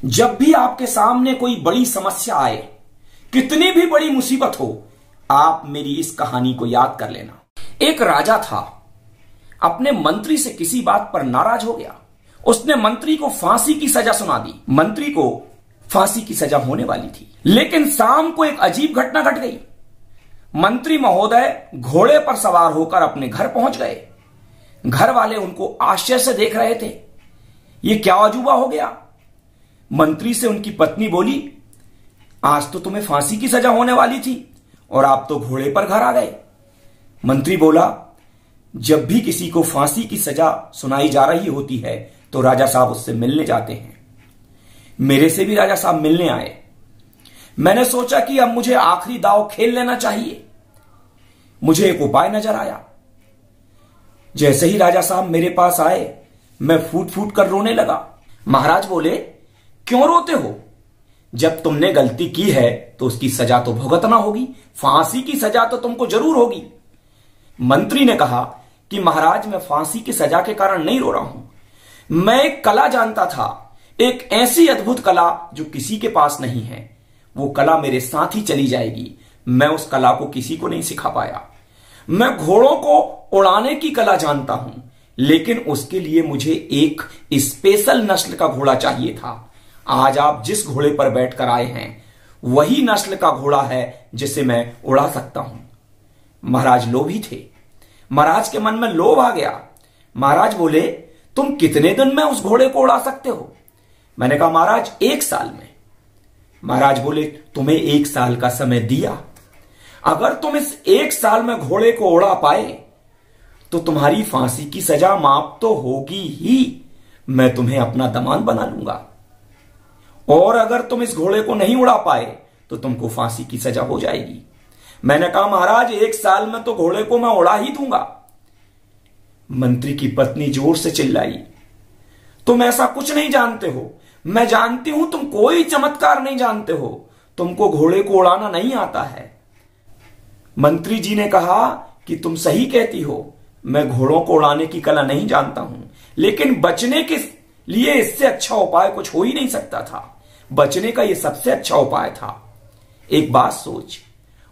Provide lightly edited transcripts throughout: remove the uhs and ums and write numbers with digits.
जब भी आपके सामने कोई बड़ी समस्या आए, कितनी भी बड़ी मुसीबत हो, आप मेरी इस कहानी को याद कर लेना। एक राजा था, अपने मंत्री से किसी बात पर नाराज हो गया। उसने मंत्री को फांसी की सजा सुना दी। मंत्री को फांसी की सजा होने वाली थी, लेकिन शाम को एक अजीब घटना घट गई। मंत्री महोदय घोड़े पर सवार होकर अपने घर पहुंच गए। घर वाले उनको आश्चर्य से देख रहे थे। ये क्या अजूबा हो गया? मंत्री से उनकी पत्नी बोली, आज तो तुम्हें फांसी की सजा होने वाली थी और आप तो घोड़े पर घर आ गए। मंत्री बोला, जब भी किसी को फांसी की सजा सुनाई जा रही होती है तो राजा साहब उससे मिलने जाते हैं। मेरे से भी राजा साहब मिलने आए। मैंने सोचा कि अब मुझे आखिरी दांव खेल लेना चाहिए। मुझे एक उपाय नजर आया। जैसे ही राजा साहब मेरे पास आए, मैं फूट फूट कर रोने लगा। महाराज बोले, क्यों रोते हो? जब तुमने गलती की है तो उसकी सजा तो भुगतना होगी। फांसी की सजा तो तुमको जरूर होगी। मंत्री ने कहा कि महाराज, मैं फांसी की सजा के कारण नहीं रो रहा हूं। मैं एक कला जानता था, एक ऐसी अद्भुत कला जो किसी के पास नहीं है। वो कला मेरे साथ ही चली जाएगी। मैं उस कला को किसी को नहीं सिखा पाया। मैं घोड़ों को उड़ाने की कला जानता हूं, लेकिन उसके लिए मुझे एक स्पेशल नस्ल का घोड़ा चाहिए था। आज आप जिस घोड़े पर बैठकर आए हैं, वही नस्ल का घोड़ा है जिसे मैं उड़ा सकता हूं। महाराज लोभी थे। महाराज के मन में लोभ आ गया। महाराज बोले, तुम कितने दिन में उस घोड़े को उड़ा सकते हो? मैंने कहा, महाराज 1 साल में। महाराज बोले, तुम्हें 1 साल का समय दिया। अगर तुम इस 1 साल में घोड़े को उड़ा पाए तो तुम्हारी फांसी की सजा माफ तो होगी ही, मैं तुम्हें अपना दामाद बना लूंगा। और अगर तुम इस घोड़े को नहीं उड़ा पाए तो तुमको फांसी की सजा हो जाएगी। मैंने कहा, महाराज 1 साल में तो घोड़े को मैं उड़ा ही दूंगा। मंत्री की पत्नी जोर से चिल्लाई, तुम ऐसा कुछ नहीं जानते हो। मैं जानती हूं तुम कोई चमत्कार नहीं जानते हो। तुमको घोड़े को उड़ाना नहीं आता है। मंत्री जी ने कहा कि तुम सही कहती हो, मैं घोड़ों को उड़ाने की कला नहीं जानता हूं, लेकिन बचने के लिए इससे अच्छा उपाय कुछ हो ही नहीं सकता था। बचने का यह सबसे अच्छा उपाय था। एक बात सोच,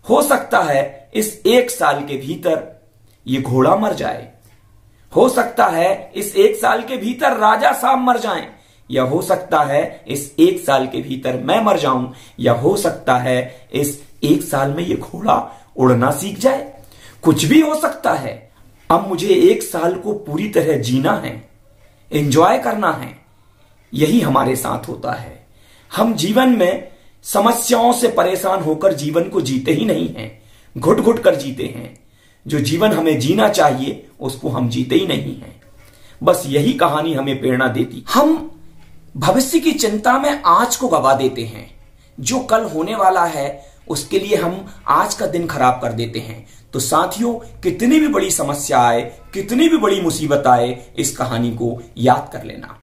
हो सकता है इस 1 साल के भीतर यह घोड़ा मर जाए, हो सकता है इस 1 साल के भीतर राजा साहब मर जाएं, या हो सकता है इस 1 साल के भीतर मैं मर जाऊं, या हो सकता है इस 1 साल में यह घोड़ा उड़ना सीख जाए। कुछ भी हो सकता है। अब मुझे 1 साल को पूरी तरह जीना है, एंजॉय करना है। यही हमारे साथ होता है। हम जीवन में समस्याओं से परेशान होकर जीवन को जीते ही नहीं हैं, घुट घुट कर जीते हैं। जो जीवन हमें जीना चाहिए उसको हम जीते ही नहीं हैं। बस यही कहानी हमें प्रेरणा देती। हम भविष्य की चिंता में आज को गवा देते हैं। जो कल होने वाला है उसके लिए हम आज का दिन खराब कर देते हैं। तो साथियों, कितनी भी बड़ी समस्या आए, कितनी भी बड़ी मुसीबत आए, इस कहानी को याद कर लेना।